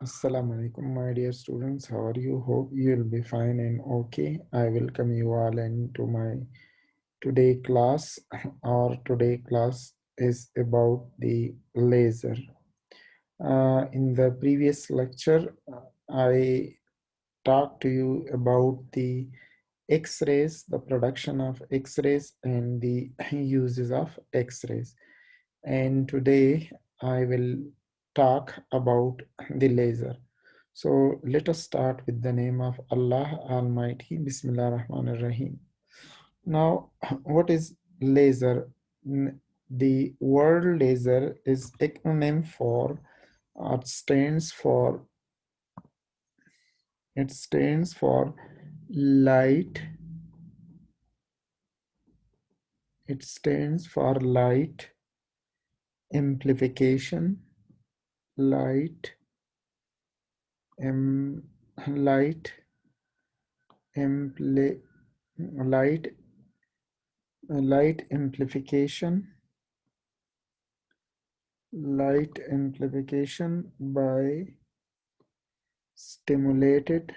Assalamu alaikum, my dear students. How are you? Hope you'll be fine and okay. I welcome you all into my today class. Our today class is about the laser. In the previous lecture, I talked to you about the X-rays, the production of X-rays, and the uses of X-rays. And today I will talk about the laser. So let us start with the name of Allah Almighty. Bismillah Rahman Rahim. Now, what is laser? The word laser is acronym for, or it stands for light. It stands for light amplification, light, am, light, ampli, light, light amplification, light amplification by stimulated,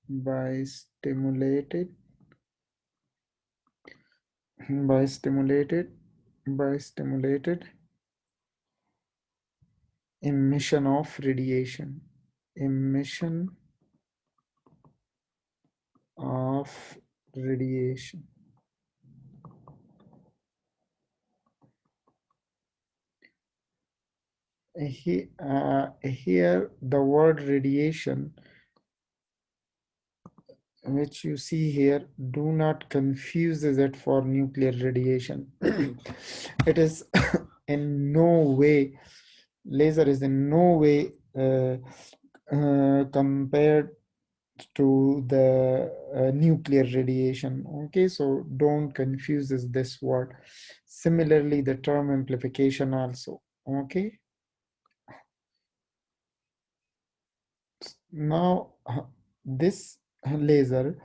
by stimulated, by stimulated, by stimulated emission of radiation, emission of radiation. Here the word radiation which you see here, do not confuse it for nuclear radiation. It is in no way, laser is in no way compared to the nuclear radiation. Okay, so don't confuse this word. Similarly, the term amplification also. Okay, now this laser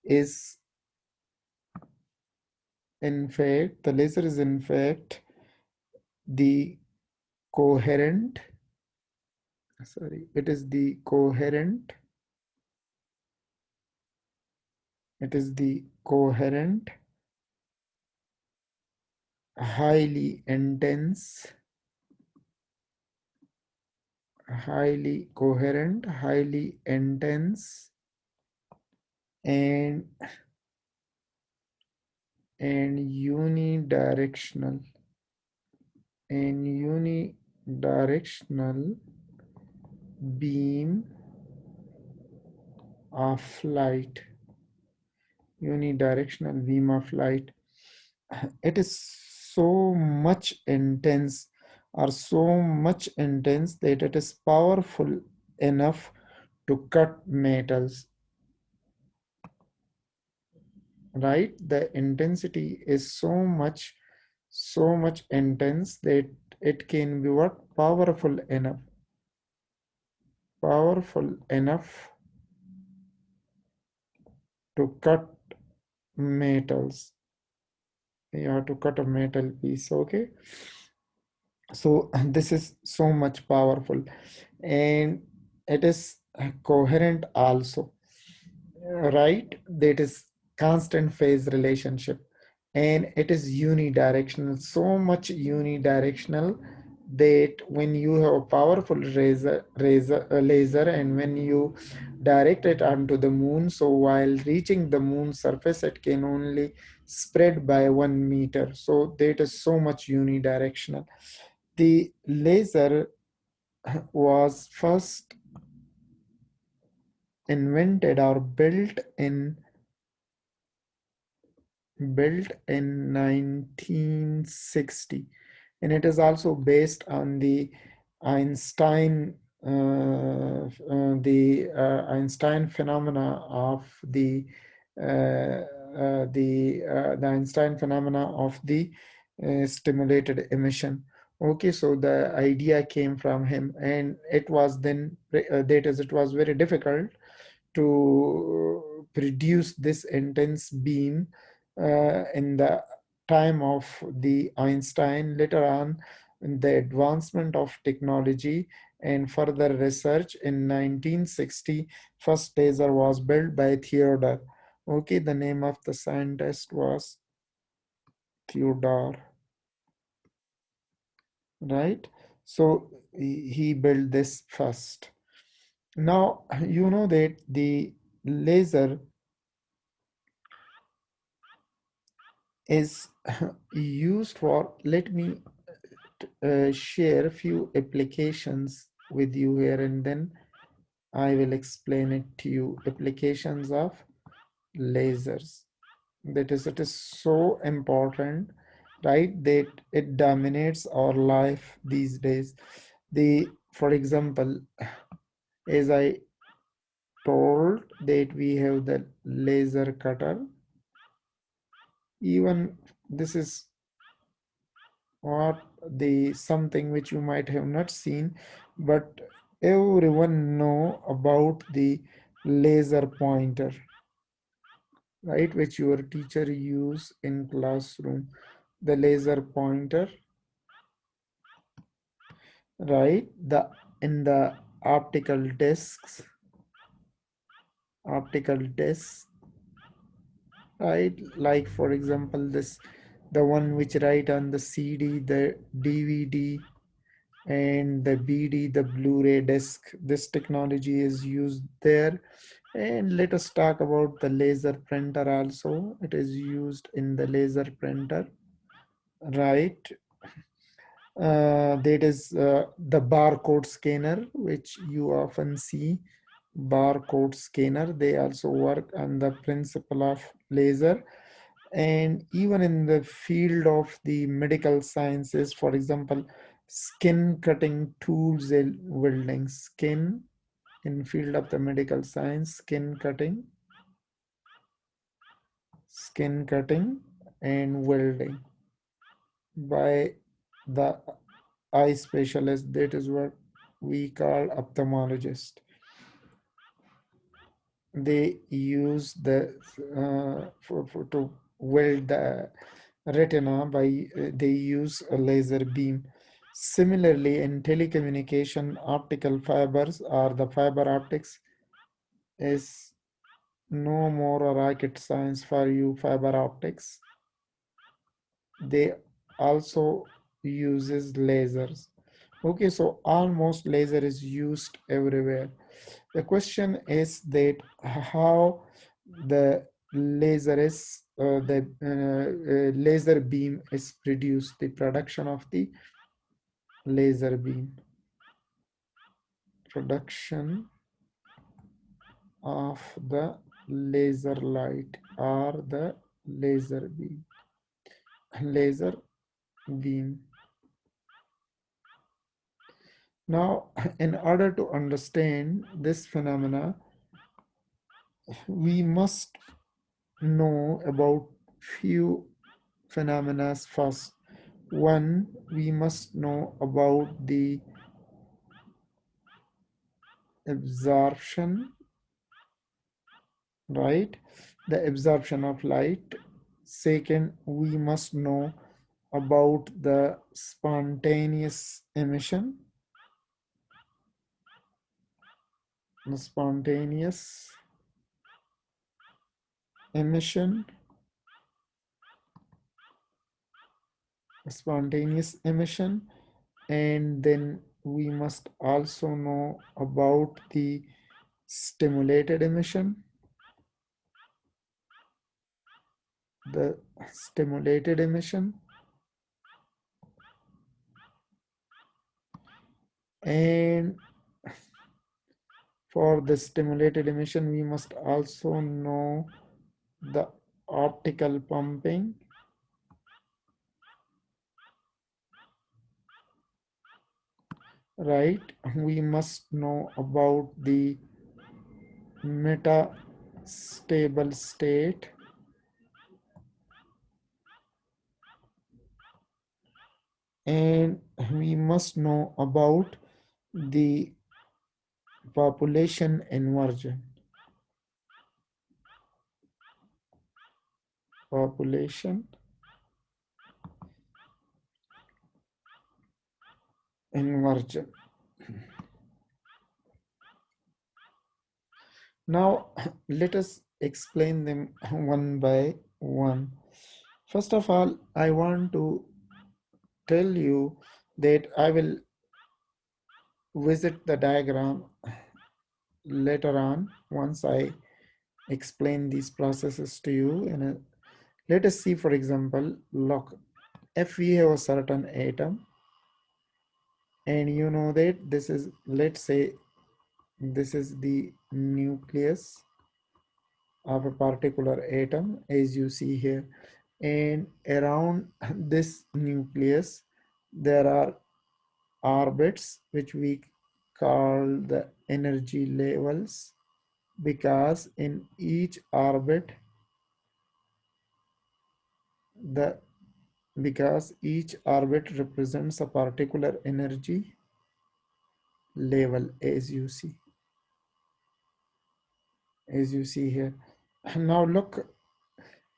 is in fact, the laser is in fact the coherent, it is the coherent, it is the coherent, highly intense, highly coherent, highly intense, and unidirectional, and unidirectional beam of light, unidirectional beam of light. It is so much intense, or so much intense that it is powerful enough to cut metals, right? The intensity is so much intense that it can be what? Powerful enough to cut metals. You have to cut a metal piece, okay? So this is so much powerful, and it is coherent also, right? That is constant phase relationship, and it is unidirectional, so much unidirectional that when you have a powerful laser, and when you direct it onto the moon, so while reaching the moon surface it can only spread by 1 meter, so that is so much unidirectional. The laser was first invented or built in 1960, and it is also based on the Einstein Einstein phenomena of the Einstein phenomena of the stimulated emission. Okay, so the idea came from him, and it was then that is, it was very difficult to produce this intense beam in the time of the Einstein. Later on, the advancement of technology and further research. In 1960, first laser was built by Theodore. Okay, the name of the scientist was Theodore, right? So he built this first. Now, you know that the laser is used for, let me share a few applications with you here, and then I will explain it to you. Applications of lasers. That is, it is so important, right? That it dominates our life these days. For example, as I told that we have the laser cutter. Even this is what the something which you might have not seen, but everyone know about the laser pointer, right, which your teacher use in classroom. The laser pointer, right, the in the optical discs, right, like for example this, the one which write on the CD, the DVD, and the BD, the Blu-ray disc. This technology is used there. And let us talk about the laser printer also. It is used in the laser printer, right? That is the barcode scanner, which you often see. Barcode scanner, they also work on the principle of laser. And even in the field of the medical sciences, for example, skin cutting tools and welding. Skin in field of the medical science, skin cutting and welding by the eye specialist. That is what we call ophthalmologist. They use the to weld the retina by they use a laser beam. Similarly, in telecommunication, optical fibers or the fiber optics is no more a rocket science for you. Fiber optics, they also uses lasers. Okay, so almost laser is used everywhere. The question is that how the laser beam is produced, the production of the laser beam, production of the laser light or the laser beam, laser beam. Now, in order to understand this phenomena, we must know about few phenomena first. One, we must know about the absorption, right? The absorption of light. Second, we must know about the spontaneous emission, the emission, spontaneous emission, and then we must also know about the stimulated emission, the stimulated emission, and for the stimulated emission we must also know the optical pumping, right? We must know about the metastable state, and we must know about the population inversion, population Inversion. Now, let us explain them one by one. First of all, I want to tell you that I will visit the diagram later on once I explain these processes to you. And let us see, for example, look, if we have a certain atom, and you know that this is, let's say, this is the nucleus of a particular atom, as you see here, and around this nucleus there are orbits which we call the energy levels, because in each orbit the because each orbit represents a particular energy level, as you see here. Now look,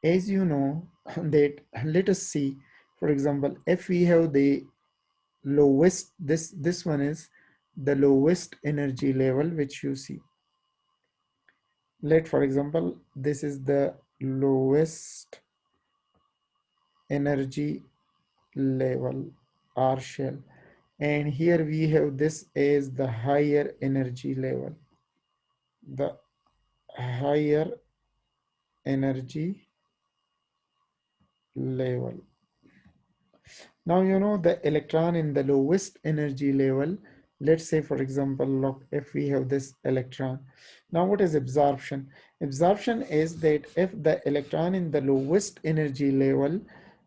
as you know that, let us see, for example, if we have the lowest, this one is the lowest energy level which you see. Let, for example, this is the lowest energy level R shell, and here we have this as the higher energy level, the higher energy level. Now you know the electron in the lowest energy level. Let's say, for example, look, if we have this electron. Now what is absorption? Absorption is that if the electron in the lowest energy level,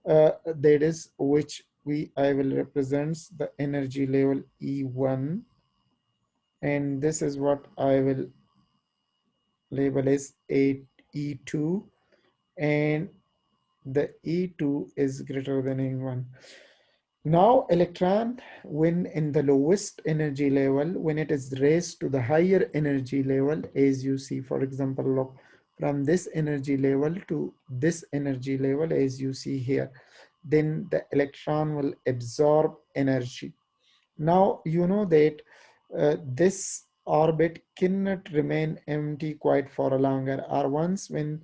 that is which I will represents the energy level E1, and this is what I will label as E2, and the E2 is greater than E1. Now electron, when in the lowest energy level, when it is raised to the higher energy level, as you see, for example, look, from this energy level to this energy level, as you see here, then the electron will absorb energy. Now you know that this orbit cannot remain empty quite for a longer, or once when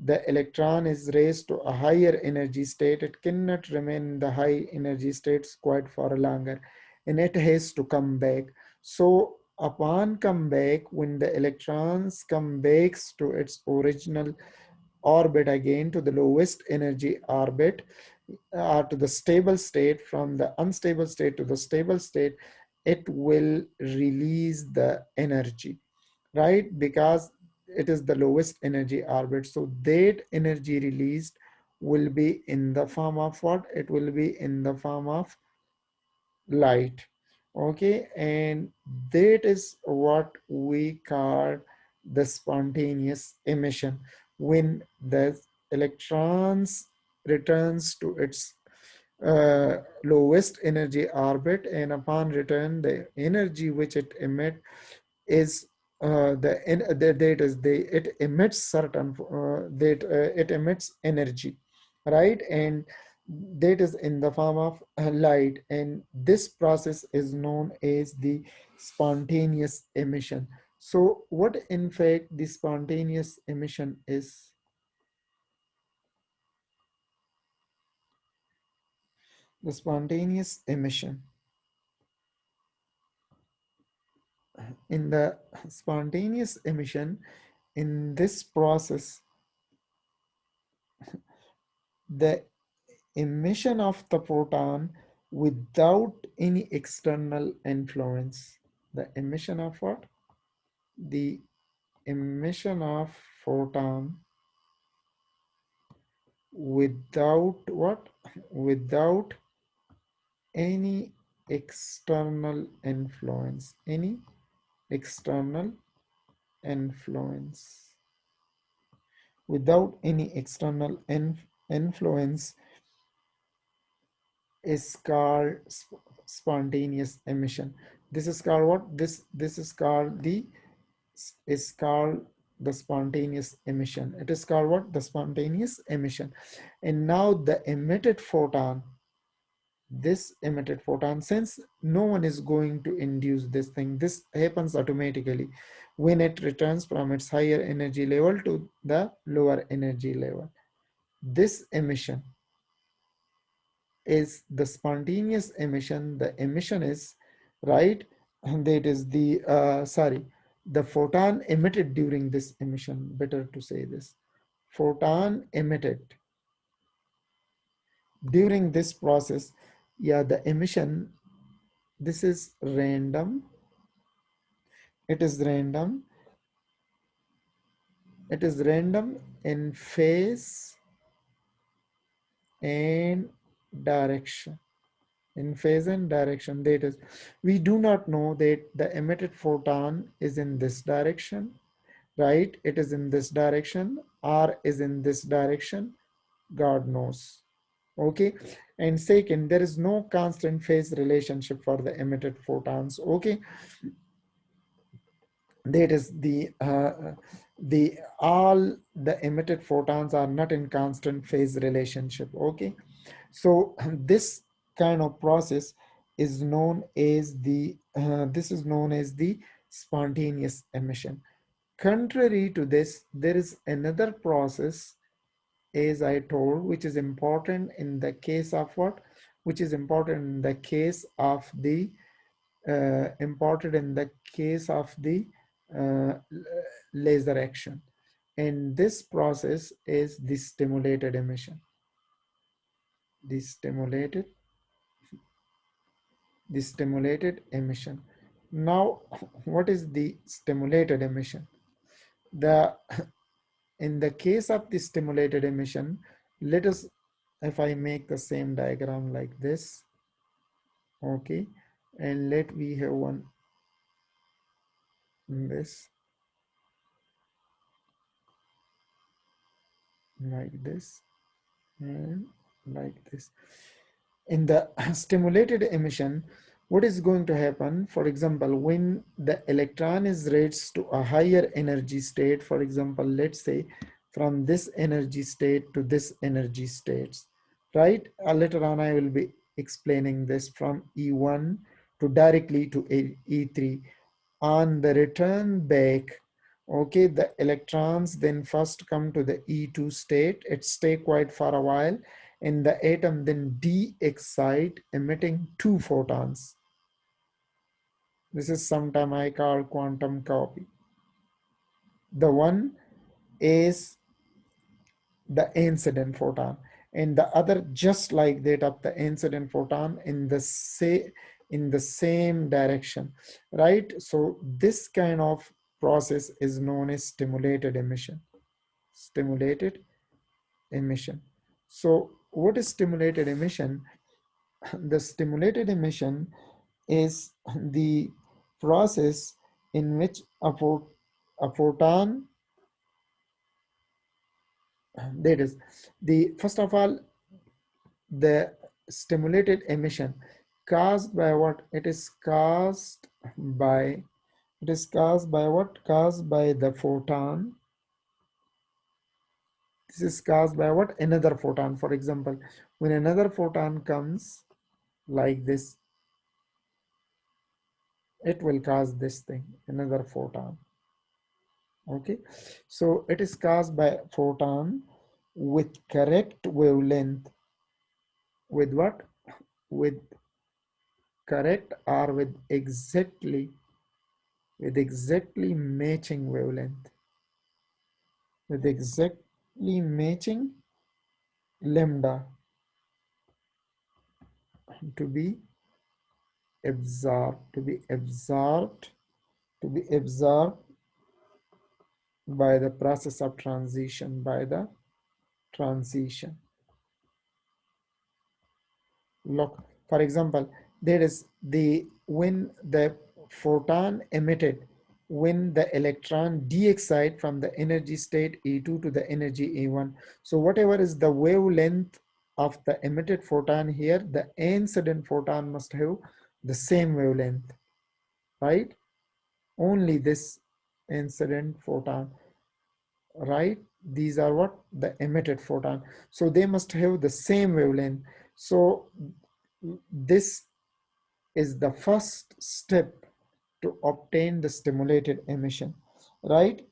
the electron is raised to a higher energy state, it cannot remain in the high energy states quite for a longer, and it has to come back. So upon come back, when the electrons come back to its original orbit again, to the lowest energy orbit, to the stable state, from the unstable state to the stable state, it will release the energy, right? Because it is the lowest energy orbit. So that energy released will be in the form of what? It will be in the form of light. Okay, and that is what we call the spontaneous emission, when the electrons returns to its lowest energy orbit, and upon return the energy which it emit is that is it emits certain that it emits energy, right? And that is in the form of light, and this process is known as the spontaneous emission. So what in fact the spontaneous emission is? The spontaneous emission, in the spontaneous emission, in this process, the emission of the photon without any external influence. The emission of what? The emission of photon without what? Without any external influence. Any external influence. Without any external influence is called spontaneous emission. This is called what? This is called the spontaneous emission. It is called what? The spontaneous emission. And now the emitted photon, this emitted photon, since no one is going to induce this thing, this happens automatically when it returns from its higher energy level to the lower energy level. This emission is the spontaneous emission. The emission is, right, and that is the sorry, the photon emitted during this emission, better to say this, photon emitted during this process. Yeah, the emission, this is random, it is random, it is random in phase and direction, in phase and direction. That is, we do not know that the emitted photon is in this direction, right, it is in this direction or is in this direction, God knows. Okay, and second, there is no constant phase relationship for the emitted photons. Okay, that is the all the emitted photons are not in constant phase relationship. Okay, so this kind of process is known as the this is known as the spontaneous emission. Contrary to this, there is another process, as I told, which is important in the case of what, which is important in the case of the important in the case of the uh, laser action, and this process is the stimulated emission. The stimulated emission. Now, what is the stimulated emission? The in the case of the stimulated emission, let us, if I make the same diagram like this, okay, and let we have one in this, like this, and like this. In the stimulated emission, what is going to happen? For example, when the electron is raised to a higher energy state, for example, let's say from this energy state to this energy states, right? Later on, I will be explaining this from E1 to directly to E3. On the return back, okay, the electrons then first come to the E2 state. It stay quite for a while, and the atom then de-excite, emitting two photons. This is sometime I call quantum copy. The one is the incident photon, and the other just like that of the incident photon in the same direction, right? So this kind of process is known as stimulated emission. Stimulated emission. So what is stimulated emission? The stimulated emission is the process in which a photon, that is, the first of all, the stimulated emission caused by what? It is caused by, it is caused by what? Caused by the photon. This is caused by what? Another photon. For example, when another photon comes like this, it will cause this thing, another photon. Okay, so it is caused by photon with correct wavelength. With what? With correct or with exactly matching wavelength, with exactly matching lambda to be absorbed, to be absorbed by the process of transition, by the transition. Look, for example, there is the, when the photon emitted, when the electron de-excite from the energy state E2 to the energy E1. So whatever is the wavelength of the emitted photon here, the incident photon must have the same wavelength, right? Only this incident photon, right? These are what? The emitted photon. So they must have the same wavelength. So This is the first step to obtain the stimulated emission, right?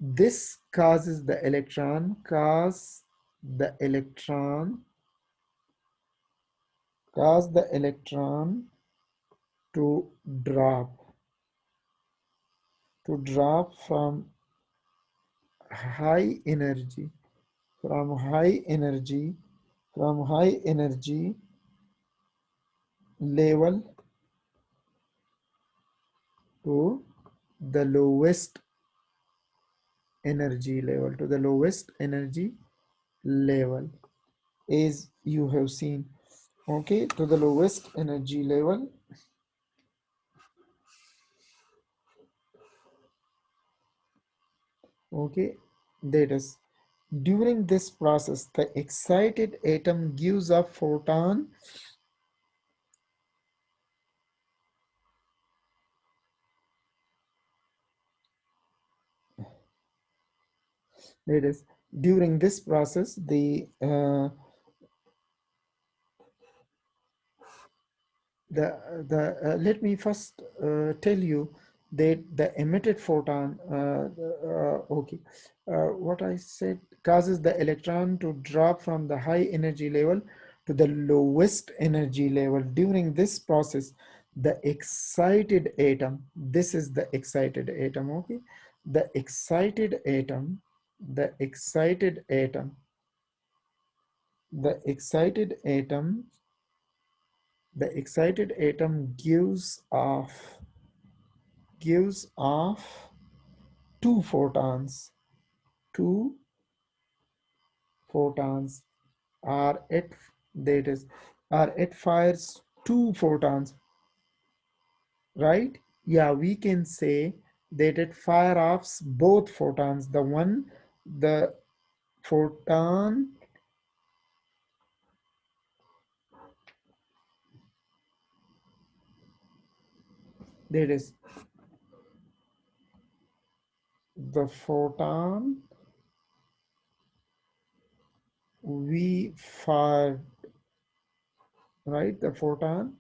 This the electron, cause the electron to drop, from high energy, from high energy, from high energy level to the lowest energy level, as you have seen. Okay, to the lowest energy level. Okay, that is, during this process the excited atom gives a photon. That is, during this process let me first tell you that the emitted photon, okay, what I said, causes the electron to drop from the high energy level to the lowest energy level. During this process the excited atom, this is the excited atom, okay, the excited atom, the excited atom, the excited atom, the excited atom gives off two photons, two photons, or it, that is, or it fires two photons, right? Yeah, we can say that it fire offs both photons. The photon, that is, the photon we fired, right? The photon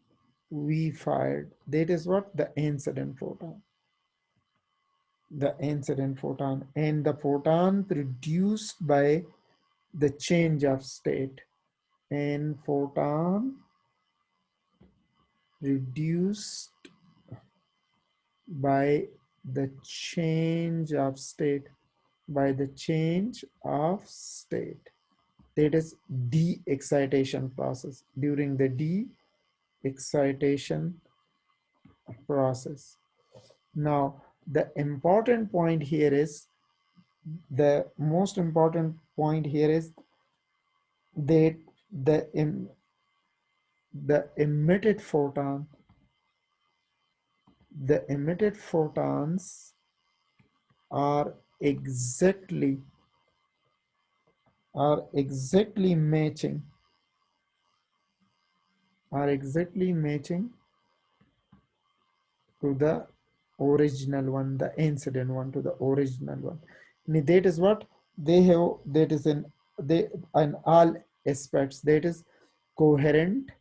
we fired, that is what the incident photon, and the photon produced by the change of state, and photon reduced by the change of state, by the change of state, that is de-excitation process. During the de-excitation process, now the important point here is, the most important point here is that the the emitted photon, the emitted photons are exactly are exactly matching are exactly matching to the original one, the incident one, to the original one. And that is what they have, that is in all aspects, that is coherent.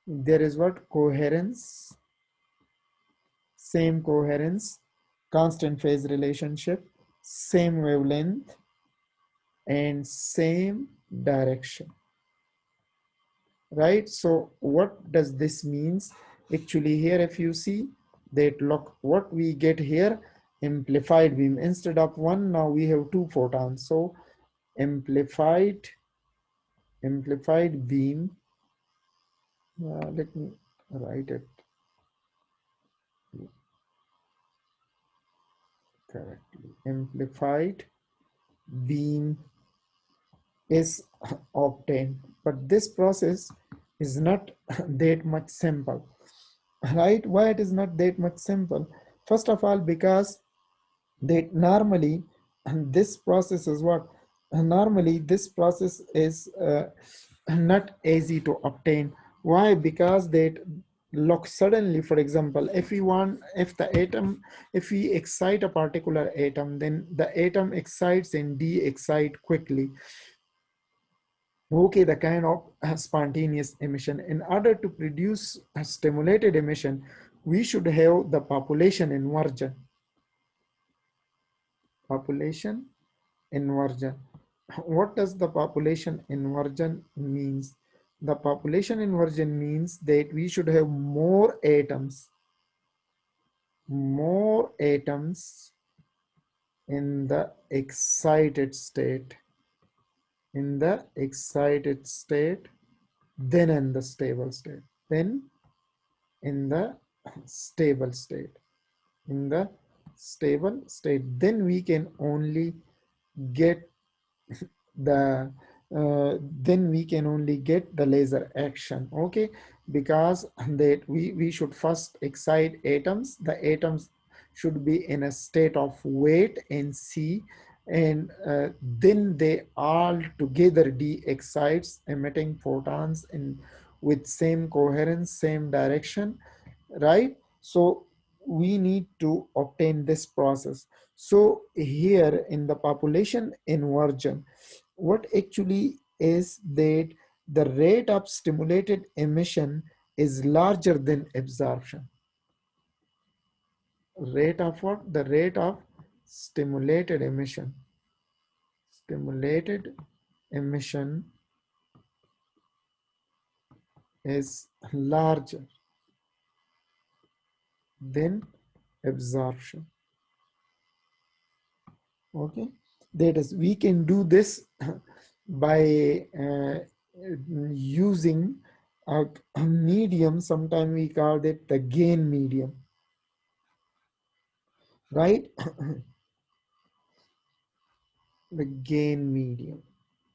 There is what coherence, same coherence, constant phase relationship, same wavelength, and same direction, right? So what does this means? Actually here, if you see that, look what we get here, amplified beam. Instead of one, now we have two photons. So amplified beam, let me write it correctly. Amplified beam is obtained, but this process is not that much simple, right? Why it is not that much simple? First of all, because they normally, and this process is what, normally this process is not easy to obtain. Why? Because they look suddenly, for example, if we want, if the atom, if we excite a particular atom, then the atom excites and de-excite quickly. Okay, the kind of spontaneous emission. In order to produce a stimulated emission, we should have the population inversion. Population inversion. What does the population inversion means? The population inversion means that we should have more atoms in the excited state, in the excited state, then in the stable state, then in the stable state, in the stable state, then we can only get the then we can only get the laser action. Okay, because that we should first excite atoms. The atoms should be in a state of wait and see, and then they all together de-excites, emitting photons in with same coherence, same direction, right? So we need to obtain this process. So here in the population inversion, what actually is that the rate of stimulated emission is larger than absorption. Rate of what? The rate of stimulated emission. Stimulated emission is larger than absorption. Okay, that is, we can do this by using a medium. Sometimes we call it the gain medium, right? The gain medium,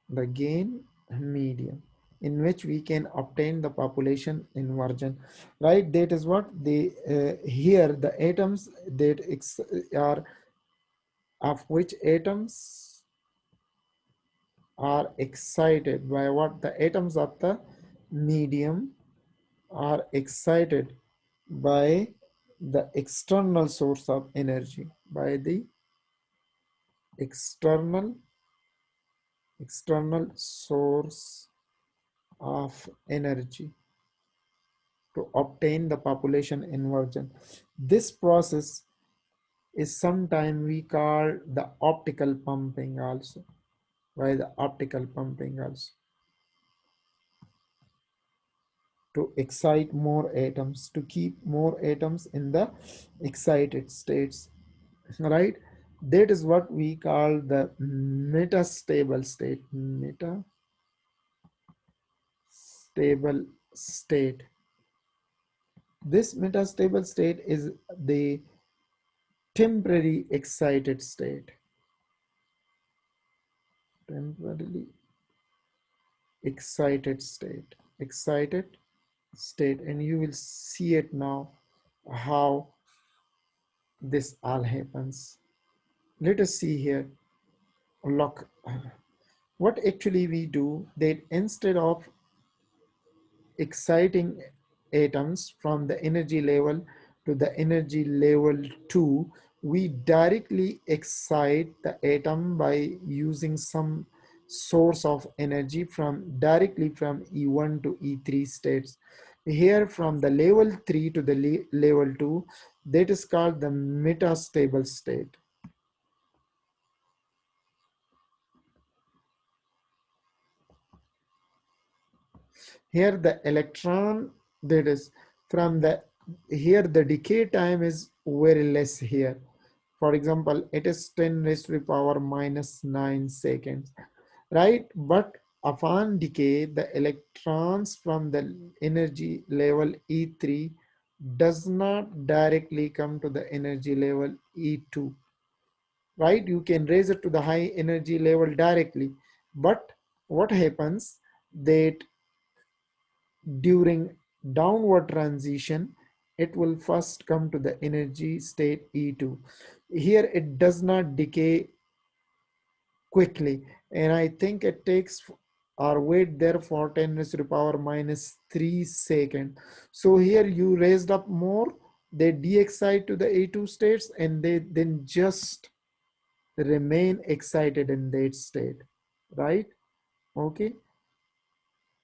the gain medium, in which we can obtain the population inversion, right? That is what the here the atoms that are of which atoms are excited by what? The atoms of the medium are excited by the external source of energy, by the external source of energy, to obtain the population inversion. This process is sometimes we call the optical pumping also, by the optical pumping also, to excite more atoms, to keep more atoms in the excited states, right? That is what we call the metastable state. Metastable state. This metastable state is the temporary excited state. Temporarily excited state. Excited state. And you will see it now how this all happens. Let us see here. Look, what actually we do, that instead of exciting atoms from the energy level to the energy level 2, we directly excite the atom by using some source of energy from directly from E1 to E3 states. Here from the level 3 to the level 2, that is called the metastable state. Here the electron, that is from the, here the decay time is very less here. For example, it is 10 raised to the power minus 9 seconds, right? But upon decay, the electrons from the energy level E3 does not directly come to the energy level E2, right? You can raise it to the high energy level directly. But what happens that during downward transition, it will first come to the energy state E2. Here it does not decay quickly, and I think it takes or wait there for 10 raised to the power minus 3 seconds. So here you raised up more, they de-excite to the A2 states, and they then just remain excited in that state, right? Okay,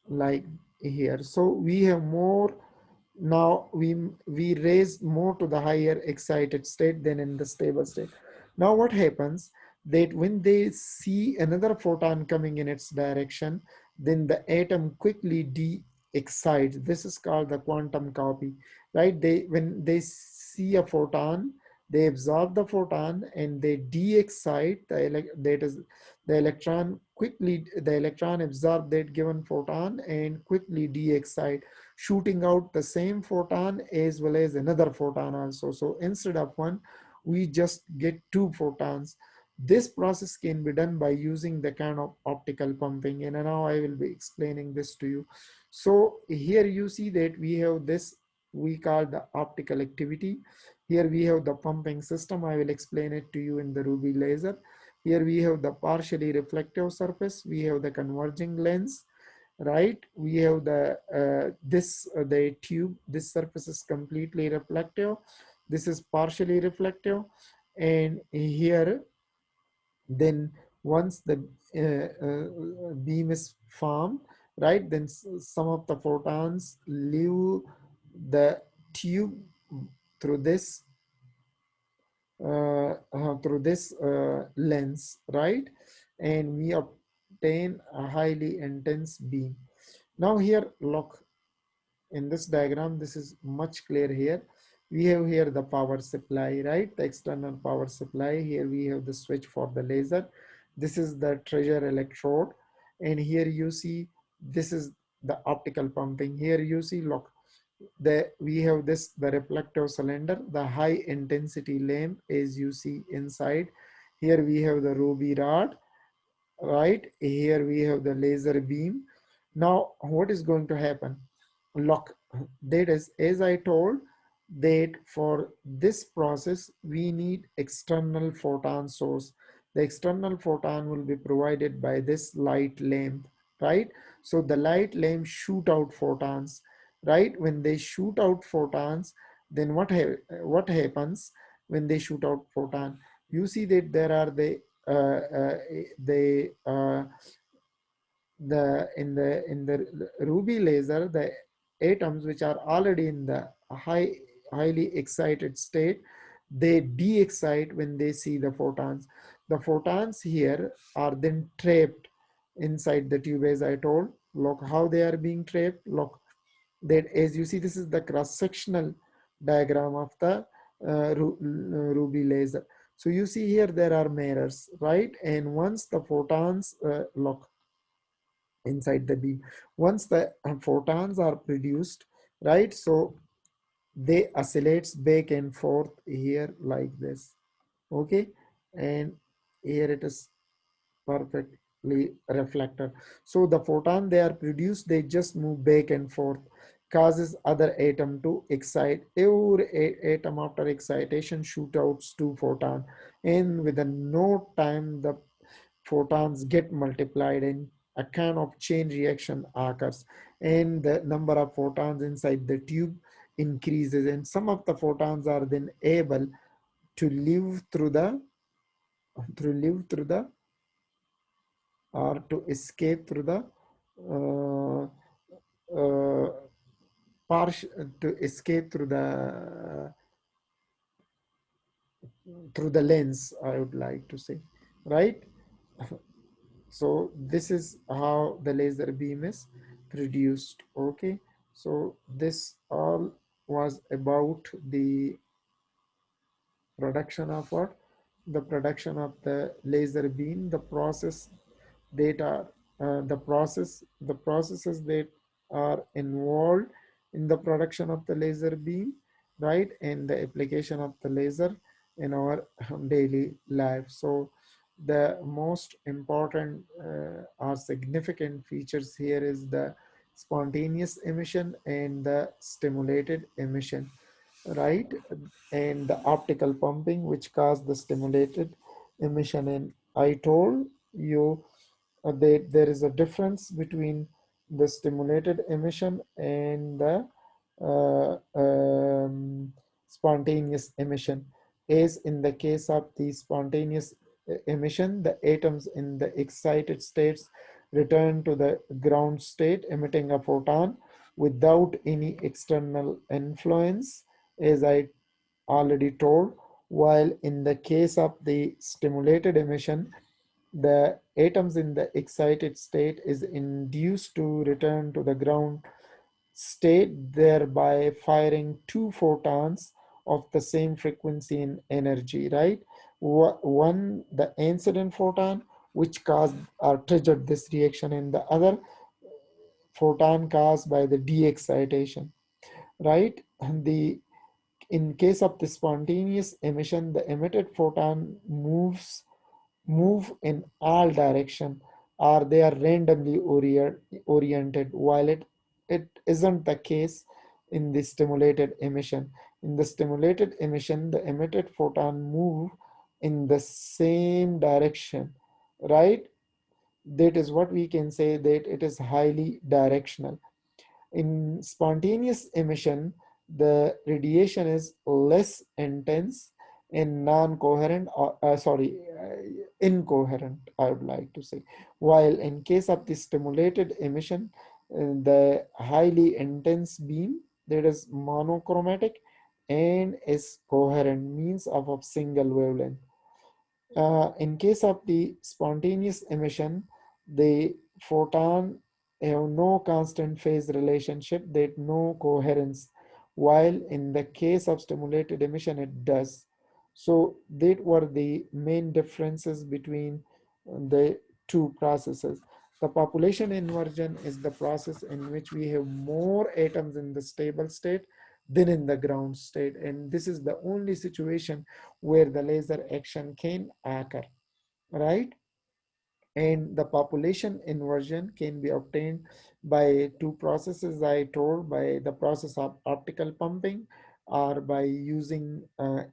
like here. So we have more. Now we raise more to the higher excited state than in the stable state. Now what happens that when they see another photon coming in its direction, then the atom quickly de-excites. This is called the quantum copy, right? They when they see a photon, they absorb the photon and they de-excite that is the electron. Quickly the electron absorb that given photon and quickly de-excite, shooting out the same photon as well as another photon also. So instead of one, we just get two photons. This process can be done by using the kind of optical pumping, and now I will be explaining this to you. So here you see that we have this we call the optical activity. Here we have the pumping system. I will explain it to you in the Ruby laser. Here we have the partially reflective surface. We have the converging lens, right? We have the tube. This surface is completely reflective. This is partially reflective, and here then once the beam is formed, right, then some of the photons leave the tube through this lens, right, and we obtain a highly intense beam. Now here look, in this diagram, this is much clear here. We have here the power supply, right? The external power supply. Here we have the switch for the laser. This is the treasure electrode. And here you see, this is the optical pumping. Here you see, look, we have this, the reflective cylinder, the high intensity lamp as you see inside. Here we have the ruby rod, right? Here we have the laser beam. Now, what is going to happen? Look, that is, as I told, that for this process, we need external photon source. The external photon will be provided by this light lamp, right? So the light lamp shoot out photons, right? When they shoot out photons, then what happens when they shoot out photon? You see that there are the in the ruby laser, the atoms which are already in the highly excited state, they de-excite when they see the photons. The photons here are then trapped inside the tube, as I told. Look how they are being trapped. Look, that as you see, this is the cross-sectional diagram of the ruby laser. So you see here there are mirrors, right? And once the photons look inside the beam, once the photons are produced, right, so they oscillates back and forth here like this, okay, and here it is perfectly reflector. So the photon they are produced, they just move back and forth, causes other atom to excite. Every atom after excitation shoot out two photon, and within no time the photons get multiplied and a kind of chain reaction occurs, and the number of photons inside the tube increases, and some of the photons are then able to live through the or to escape through the uh, uh, partial to escape through the lens, I would like to say, right? So this is how the laser beam is produced, okay? So this all was about the production of what? The production of the laser beam, the process that are the processes that are involved in the production of the laser beam, right, and the application of the laser in our daily life. So the most important or significant features here is the spontaneous emission and the stimulated emission, right, and the optical pumping which caused the stimulated emission. And I told you there is a difference between the stimulated emission and the spontaneous emission. As in the case of the spontaneous emission, the atoms in the excited states return to the ground state, emitting a photon without any external influence, as I already told. While in the case of the stimulated emission, the atoms in the excited state is induced to return to the ground state, thereby firing two photons of the same frequency and energy, right? One, the incident photon, which caused or triggered this reaction, and the other photon caused by the de-excitation, right? And the in case of the spontaneous emission, the emitted photon move in all direction, or they are randomly oriented, while it isn't the case in the stimulated emission. In the stimulated emission, the emitted photon move in the same direction, right? That is what we can say, that it is highly directional. In spontaneous emission, the radiation is less intense and non-coherent, or incoherent, I would like to say. While in case of the stimulated emission, the highly intense beam that is monochromatic and is coherent, means of a single wavelength. In case of the spontaneous emission, the photon have no constant phase relationship, that no coherence, while in the case of stimulated emission, it does. So that were the main differences between the two processes. The population inversion is the process in which we have more atoms in the stable state than in the ground state, and this is the only situation where the laser action can occur, right? And the population inversion can be obtained by two processes I told, by the process of optical pumping or by using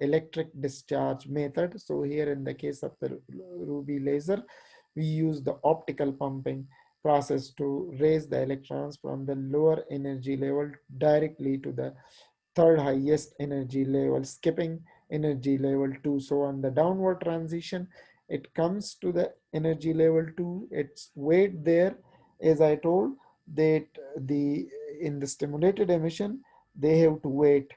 electric discharge method. So here in the case of the ruby laser, we use the optical pumping process to raise the electrons from the lower energy level directly to the third highest energy level, skipping energy level 2. So on the downward transition, it comes to the energy level 2, its weight there, as I told, that the in the stimulated emission, they have to wait,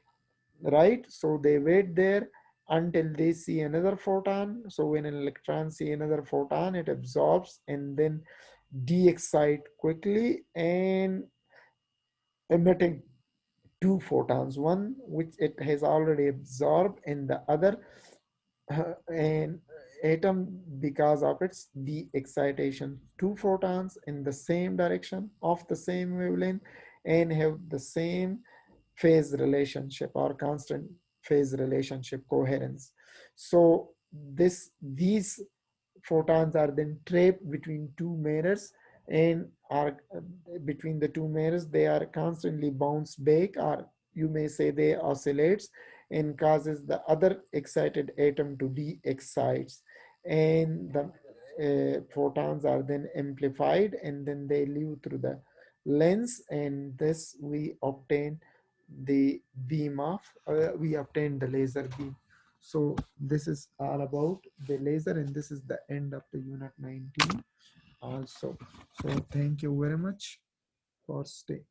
right? So they wait there until they see another photon. So when an electron see another photon, it absorbs and then de-excite quickly and emitting two photons, one which it has already absorbed and the other an atom because of its de-excitation. Two photons in the same direction of the same wavelength and have the same phase relationship or constant phase relationship coherence. So these photons are then trapped between two mirrors and are between the two mirrors, they are constantly bounced back, or you may say they oscillates, and causes the other excited atom to de-excites, and the photons are then amplified and then they leave through the lens, and this we obtain the beam of we obtain the laser beam. So this is all about the laser, and this is the end of the unit 19 also. So thank you very much for stay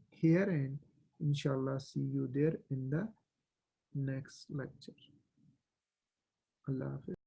here, and inshallah see you there in the next lecture. Allah Hafiz.